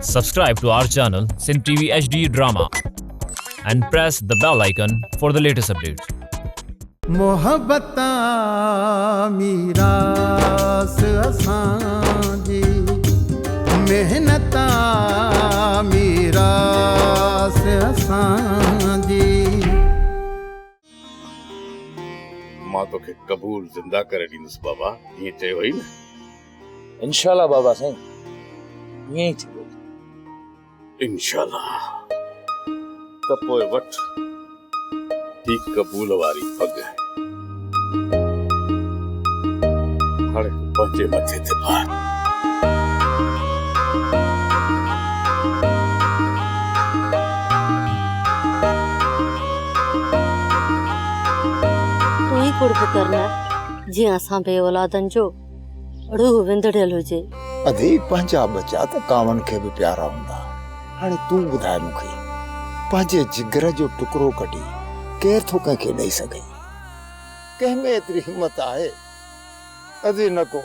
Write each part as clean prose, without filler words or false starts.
Subscribe to our channel Sindh TV HD Drama and press the bell icon for the latest updates. मोहब्बता मीरास असांजी मेहनता मीरास असांजी मां तोखे कबूल जिंदा करे ॾींदुसि बाबा ईअं चयो हुई न इंशाल्लाह बाबा साईं ईअं ई थींदो इंशाल्लाह त पोइ वठ ही कबूल वारी पग हाणे पंहिंजे मथे ते पार तू ही कुर्ब करना जीअं असां बे औलादनि जो रूह विंदड़ियल हुजे। अधी पंहिंजा बचा त कावन खे बि प्यारा हूंदा। हाणे तूं ॿुधाए मूंखे पंहिंजे जिगर जो टुकड़ो कढी केर थो कंहिंखे ॾेई सघे? कंहिंमें एतिरी हिम्मत आहे? अधी न को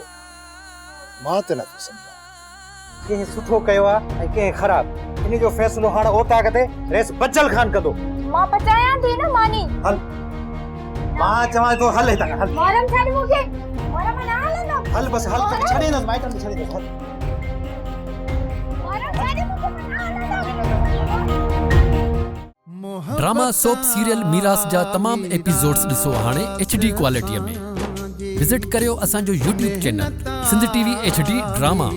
मां त नथो सम्झां। कंहिं सुठो कयो आहे ऐं कंहिं ख़राब इन जो फ़ैसिलो हाणे ओता कदे रेस बचल खान कंदो। मां पचायां थी न मानी हल मां चवां थो हल हितां हल मरम छाड़ी मूंखे मरम ना हलंदो हल बस हल छॾे न माइटनि खे छॾे हल मरम छाड़ी मूंखे ना हलंदो। ड्रामा सोप सीरियल मीरास जा तमाम एपिसोड्स ॾिसो हाणे HD क्वालिटीअ में। विजिट करियो असांजो YouTube channel Sindh TV HD drama.